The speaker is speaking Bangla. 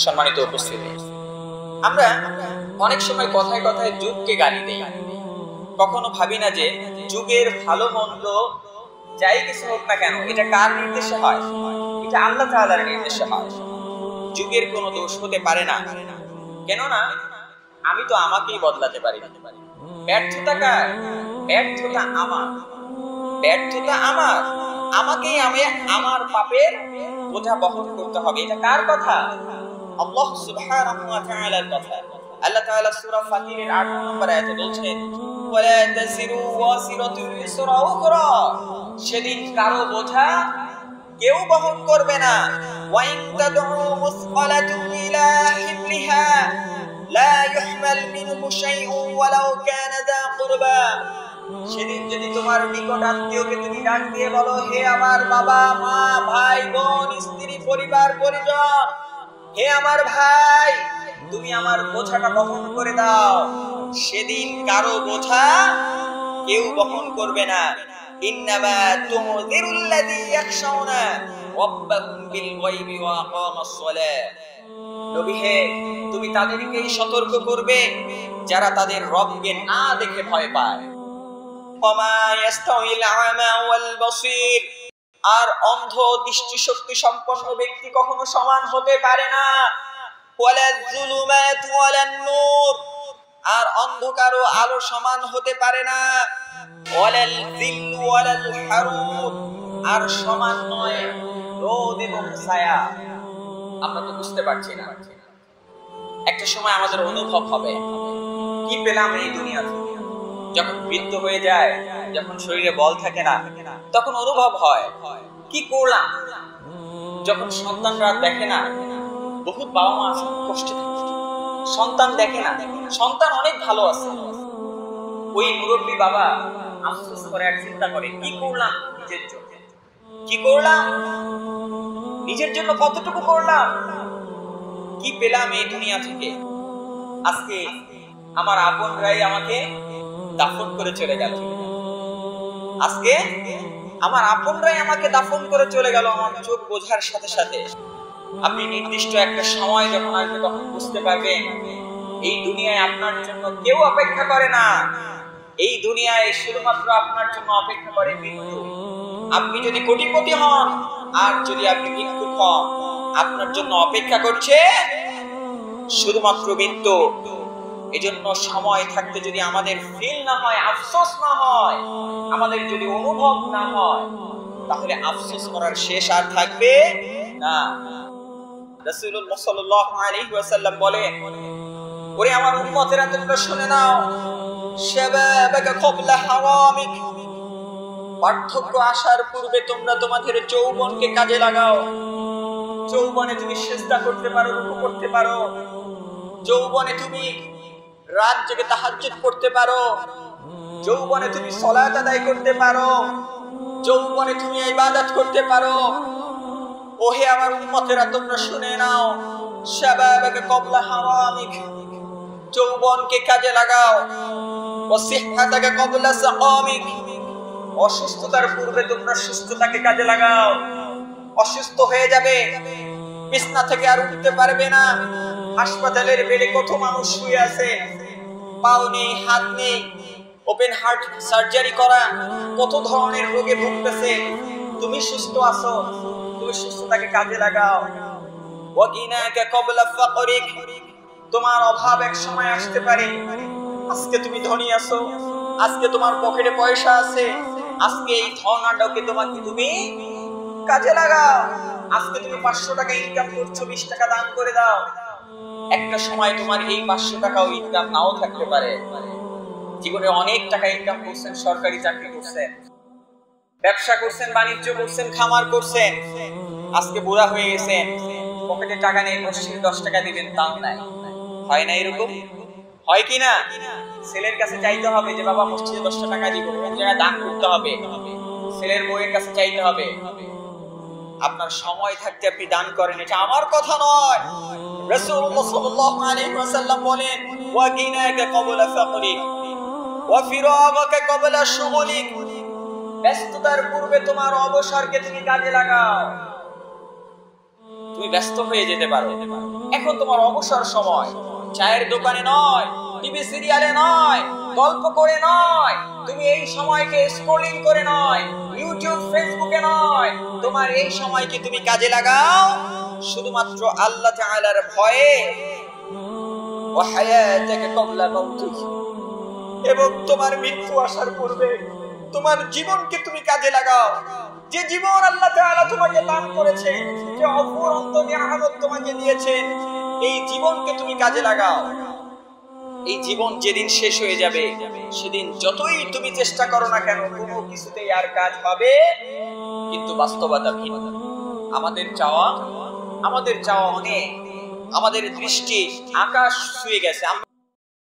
সম্মানিত উপস্থিতি, আমরা অনেক সময় কথায় কথায় যুগকে গালি দেই, কখনো ভাবি না যে যুগের ভালো মন্দ যাই কিছু হোক না কেন এটা কার নির্দেশে হয়? এটা আল্লাহ তাআলার নির্দেশে হয়। যুগের কোনো দোষ হতে পারে না, কেননা আমি তো আমাকেই বদলাতে পারি। ব্যর্থতা কার? ব্যর্থতা আমার, ব্যর্থতা আমার। আমাকেই আমার পাপের বোঝা বহন করতে হবে। এটা কার কথা? আল্লাহ সুবহানাহু ওয়া তাআলার কথা। আল্লাহ তাআলা সূরা ফাতিরের ৮ নম্বর আয়াতে বলছেন, ওয়ালা তাজিরু ওয়াসিরাতুন বিসরা উখরা, সেদিন কারো বোঝা কেউ বহন করবে না। ওয়া ইন তাদউ মুসকালাতুন ইলা হিমলিহা লা ইহমাল মিনহু শাইউন ওয়ালাউ কানা যা কুরবা, সেদিন যদি তোমার নিকট আত্মীয়কে তুমি ডাক দিয়ে বলো, হে আমার বাবা মা ভাই বোন স্ত্রী পরিবার পরিজন, হে আমার ভাই তুমি আমার বোঝাটা বহন করে দাও, সেদিন কারো বোঝা কেউ বহন করবে না। ইন্নামা তুযিরুল্লাযী ইয়াখশাউনা রাব্বাহুম বিল গায়বি ওয়া আকামাস সালাহ, নবী হে তুমি তাদেরকেই সতর্ক করবে যারা তাদের রবকে না দেখে ভয় পায়। ওমা ইয়াস্তাউইল আমা ওয়াল বাসীর, আর অন্ধ দৃষ্টিশক্তি সম্পন্ন ব্যক্তি কখনো সমান হতে পারে না। ওয়ালাজ যুলুমাত ওয়ালান নূর, আর অন্ধকার ও আলো সমান হতে পারে না। ওয়ালাল যিল ওয়ালাল হারুর, আর সমান নয় রোদ এবং ছায়া। আমরা তো বুঝতে পারছি না, একটা সময় আমাদের অনুভব হবে কি পেলাম এই দুনিয়াতে। যখন বৃদ্ধ হয়ে যায়, যখন শরীরে বল থাকে না, তখন অনুভব হয় কি করলাম। যখন সন্তানরা দেখে না, বহুত বাবা মা আছে কষ্টে থাকে, সন্তান দেখে না, সন্তান অনেক ভালো আছে, ওই মুরব্বী বাবা আফসোস করে আর চিন্তা করে কি করলাম নিজের জন্য, কি করলাম নিজের জন্য, কতটুকু করলাম, কি পেলাম এই দুনিয়া থেকে। আজকে আমার আপনরাই আমাকে দাফন করে চলে গেল, আজকে আমার আপনরাই আমাকে দাফন করে চলে গেল আমার চোখ বোঝার সাথে সাথে। আপনি নির্দিষ্ট একটা সময় যখন আসবে তখন বুঝতে পারবেন এই দুনিয়ায় আপনার জন্য কেউ অপেক্ষা করে না, এই দুনিয়ায় শুধুমাত্র আপনার জন্য অপেক্ষা করে মৃত্যু। আপনি যদি কোটিপতি হন আর যদি আপনি ভিক্ষুক হন, আপনার জন্য অপেক্ষা করছে শুধুমাত্র মৃত্যু। এজন্য সময় থাকতে যদি আমাদের ফিল না হয়, আফসোস না হয়, আমাদের যদি অনুভব না হয়, তাহলে আফসোস করার শেষ আর থাকবে না। রাসূলুল্লাহ সাল্লাল্লাহু আলাইহি ওয়াসাল্লাম বলেন, ওরে আমার উম্মতেরা তোমরা শুনে নাও, শাবাবাকা ক্বাবলা হারামিক, বার্ধক্য আসার পূর্বে তোমরা তোমাদের যৌবনকে কাজে লাগাও। যৌবনে তুমি সিজদা করতে পারো, রুকু করতে পারো, যৌবনে তুমি রাত জেগে তাহাজ্জুদ করতে পারো, যৌবনে তুমি সালাত আদায় করতে পারো, যৌবনে তুমি ইবাদত করতে পারো। ওহে আমার উম্মতেরা তোমরা শুনে নাও, শাবাবাকা ক্বাবলা হারামিক, যৌবনকে কাজে লাগাও। ওয়াসিহহাতাকা ক্বাবলা সাকামিক, অসুস্থতার পূর্বে তোমরা সুস্থতাকে কাজে লাগাও। অসুস্থ হয়ে যাবে, বিছনা থেকে আর উঠতে পারবে না, হাসপাতালের বেডে কত মানুষ শুয়ে আছে, পাও নেই হাত নেই, ওপেন হার্ট সার্জারি করা, কত ধরনের রোগে ভুগতেছে। তুমি সুস্থ আছো, তুমি সুস্থতাকে কাজে লাগাও। ওয়াগিনাকা ক্বাবলা ফাকরিক, তোমার অভাব এক সময় আসতে পারে। আজকে তুমি ধনী আছো, আজকে তোমার পকেটে পয়সা আছে, আজকে এই ধনাঢ্যকে তুমি কাজে লাগাও। আজকে তুমি 500 টাকা ইনকাম করছো, 20 টাকা দান করে দাও। একটা সময় তোমার এই 500 টাকাও ইনকাম নাও থাকতে পারে। জীবনে অনেক টাকা ইনকাম করছেন, সরকারি চাকরি করছেন, ব্যবসা করছেন, বাণিজ্য করছেন, খামার করছেন, আজকে বুড়া হয়ে গেছেন, পকেটে টাকা নেই, মসজিদে 10 টাকা দিবেন দাম নাই। হয় না এরকম? হয় কি না? ছেলের কাছে চাইতে হবে যে বাবা মসজিদে 10 টাকা দিব, কোন জায়গায় দান করতে হবে, ছেলের বউয়ের কাছে চাইতে হবে। আপনার সময় থাকতে আপনি দান করেন, এটা আমার কথা নয়। রাসূলুল্লাহ সাল্লাল্লাহু আলাইহি ওয়াসাল্লাম বলেন, ওয়াগিনাকা ক্বাবলা ফাকরিক ওয়া ফিরাগাকা ক্বাবলা শুগুলিক, ব্যস্ততার পূর্বে তোমার অবসরকে তুমি কাজে লাগাও। তুমি ব্যস্ত হয়ে যেতে পারো। এখন তোমার অবসর সময় চায়ের দোকানে নয়, টিভি সিরিয়ালে নয়, গল্প করে নয়, তুমি এই সময়কে স্ক্রলিং করে নয়, ইউটিউব ফেসবুকে নয়, তোমার এই সময়কে তুমি কাজে লাগাও শুধুমাত্র আল্লাহ তাআলার ভয়ে। ওয়া হায়াতাকা ক্বাবলা মাউতিক, এবং তোমার মৃত্যু আসার পূর্বে তোমার জীবনকে তুমি কাজে লাগাও। যে জীবন আল্লাহ তাআলা তোমাকে দান করেছে, যে অফুরন্ত নিয়ামত তোমাকে দিয়েছেন, এই জীবনকে তুমি কাজে লাগাও। এই জীবন যেদিন শেষ হয়ে যাবে সেদিন যতই তুমি চেষ্টা করো না কেন কোনো কিছুতেই আর কাজ হবে কিন্তু বাস্তবতা ভিন্ন। আমাদের চাওয়া অনেক, আমাদের দৃষ্টি আকাশ ছুঁয়ে গেছে।